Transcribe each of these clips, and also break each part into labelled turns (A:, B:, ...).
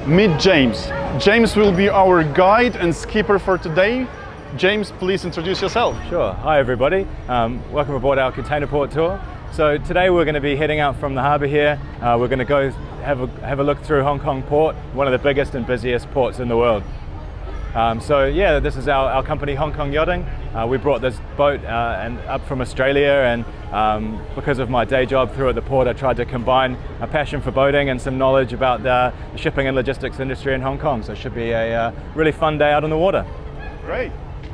A: Meet James. James will be our guide and skipper for today. James, please introduce yourself.
B: Sure. Hi everybody. Welcome aboard our container port tour. So today we're going to be heading out from the harbour here. We're going to go have a look through Hong Kong Port, one of the biggest and busiest ports in the world. This is our company, Hong Kong Yachting. We brought this boat up from Australia, and because of my day job through at the port, I tried to combine a passion for boating and some knowledge about the shipping and logistics industry in Hong Kong. So it should be a really fun day out on the water.
A: Great.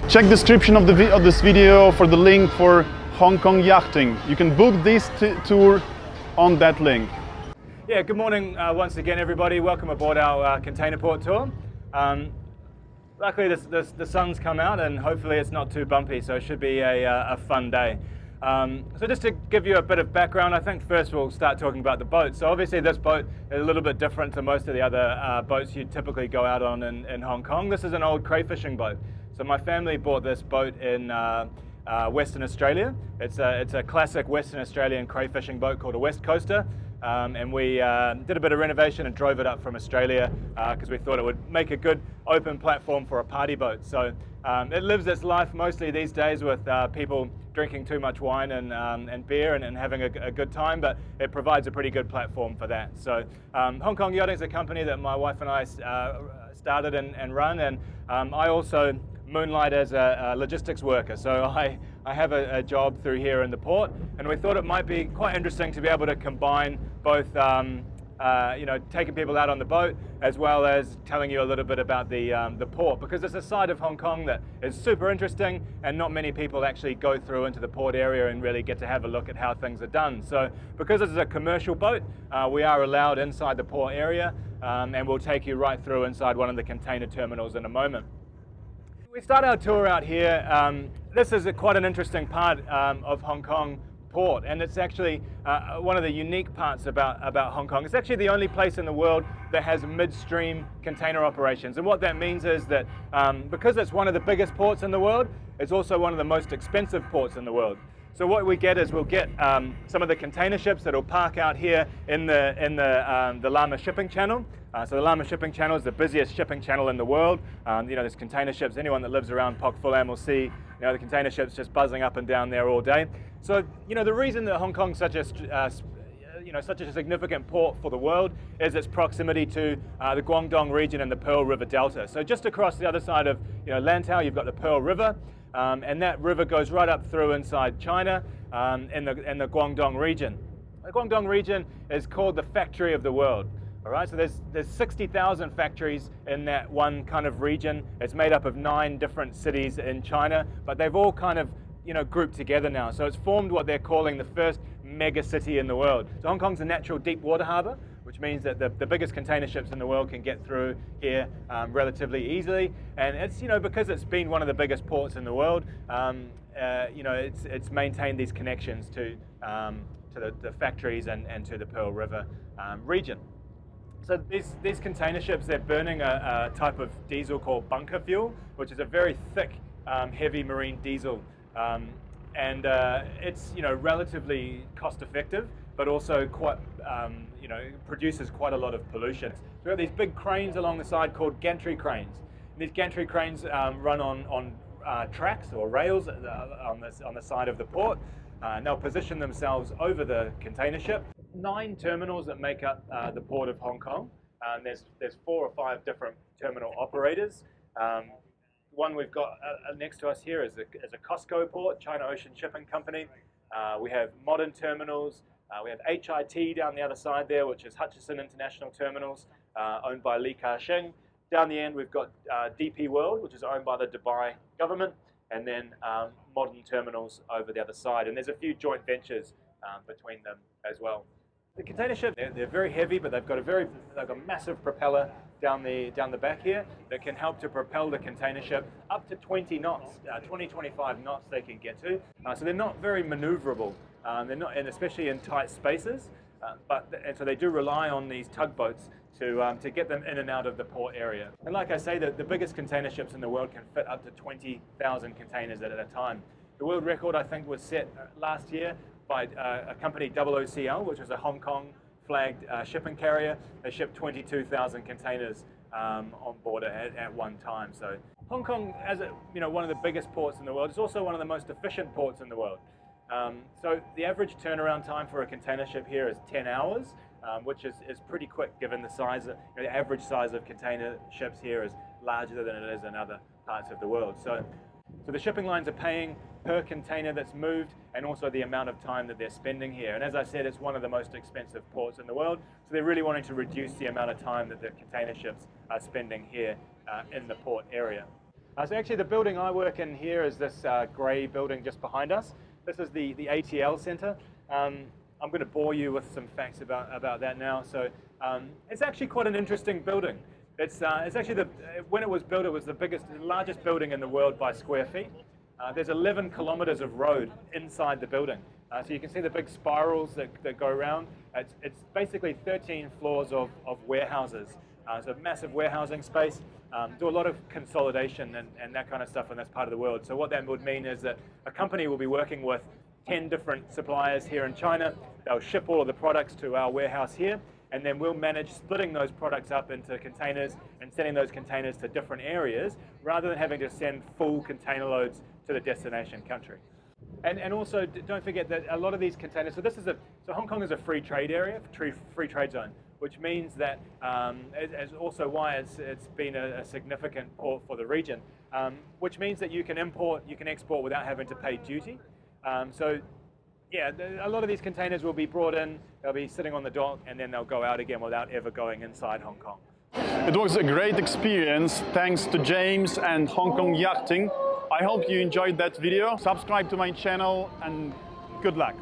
A: Check the description of this video for the link for Hong Kong Yachting. You can book this tour on that link.
B: Yeah, good morning once again everybody. Welcome aboard our container port tour. Luckily the sun's come out and hopefully it's not too bumpy, so it should be a fun day. So just to give you a bit of background, I think first we'll start talking about the boat. So obviously this boat is a little bit different to most of the other boats you typically go out on in Hong Kong. This is an old crayfishing boat. So my family bought this boat in Western Australia. It's a classic Western Australian crayfishing boat called a West Coaster. And we did a bit of renovation and drove it up from Australia because we thought it would make a good open platform for a party boat. So it lives its life mostly these days with people drinking too much wine and beer and having a good time, but it provides a pretty good platform for that. So Hong Kong Yachting is a company that my wife and I started and run, and I also moonlight as a logistics worker. So I have a job through here in the port, and we thought it might be quite interesting to be able to combine both taking people out on the boat as well as telling you a little bit about the port, because it's a side of Hong Kong that is super interesting and not many people actually go through into the port area and really get to have a look at how things are done. So because this is a commercial boat, we are allowed inside the port area, and we'll take you right through inside one of the container terminals in a moment. We start our tour out here. This is quite an interesting part of Hong Kong Port, and it's actually one of the unique parts about Hong Kong. It's actually the only place in the world that has midstream container operations, and what that means is that because it's one of the biggest ports in the world, it's also one of the most expensive ports in the world. So what we get is we'll get some of the container ships that'll park out here in the Lama Shipping Channel. So the Lama Shipping Channel is the busiest shipping channel in the world. There's container ships. Anyone that lives around Pok Fulam will see the container ships just buzzing up and down there all day. So the reason that Hong Kong's such a significant port for the world is its proximity to the Guangdong region and the Pearl River Delta. So just across the other side of Lantau, you've got the Pearl River. And that river goes right up through inside China in the Guangdong region. The Guangdong region is called the factory of the world. All right, so there's 60,000 factories in that one kind of region. It's made up of 9 different cities in China, but they've all kind of grouped together now. So it's formed what they're calling the first mega city in the world. So Hong Kong's a natural deep water harbour, which means that the biggest container ships in the world can get through here relatively easily. And it's because it's been one of the biggest ports in the world, it's maintained these connections to the factories and to the Pearl River region. So these container ships, they're burning a type of diesel called bunker fuel, which is a very thick, heavy marine diesel. It's relatively cost effective, but also quite produces quite a lot of pollution. So we've got these big cranes along the side called gantry cranes. And these gantry cranes run on tracks or rails on the side of the port, and they'll position themselves over the container ship. 9 terminals that make up the port of Hong Kong. There's 4 or 5 different terminal operators. One we've got next to us here is a COSCO port, China Ocean Shipping Company. We have modern terminals. We have HIT down the other side there, which is Hutchison International Terminals, owned by Li Ka-shing. Down the end, we've got DP World, which is owned by the Dubai government, and then modern terminals over the other side. And there's a few joint ventures between them as well. The container ships, they're very heavy, but they've got a massive propeller down the back here that can help to propel the container ship up to 20 knots, 20-25 knots they can get to. So they're not very maneuverable. They're not, and especially in tight spaces. And so they do rely on these tugboats to get them in and out of the port area. And like I say, the biggest container ships in the world can fit up to 20,000 containers at a time. The world record, I think, was set last year by a company OOCL, which was a Hong Kong flagged shipping carrier. They ship 22,000 containers on board at one time. So Hong Kong, as one of the biggest ports in the world, is also one of the most efficient ports in the world. So the average turnaround time for a container ship here is 10 hours, which is pretty quick given the size of, the average size of container ships here is larger than it is in other parts of the world. So the shipping lines are paying per container that's moved and also the amount of time that they're spending here. And as I said, it's one of the most expensive ports in the world, so they're really wanting to reduce the amount of time that the container ships are spending here in the port area. So actually the building I work in here is this grey building just behind us. This is the ATL Centre. I'm going to bore you with some facts about that now. So it's actually quite an interesting building. It's actually, when it was built, it was the largest building in the world by square feet. There's 11 kilometers of road inside the building. So you can see the big spirals that go around. It's basically 13 floors of warehouses. So massive warehousing space. Do a lot of consolidation and that kind of stuff in this part of the world. So what that would mean is that a company will be working with 10 different suppliers here in China. They'll ship all of the products to our warehouse here, and then we'll manage splitting those products up into containers and sending those containers to different areas rather than having to send full container loads to the destination country. And also don't forget that a lot of these containers, so Hong Kong is a free trade area, free trade zone, which means that it's also why it's been a significant port for the region, which means that you can export without having to pay duty. So yeah, a lot of these containers will be brought in, they'll be sitting on the dock, and then they'll go out again without ever going inside Hong Kong.
A: It was a great experience, thanks to James and Hong Kong Yachting. I hope you enjoyed that video. Subscribe to my channel and good luck.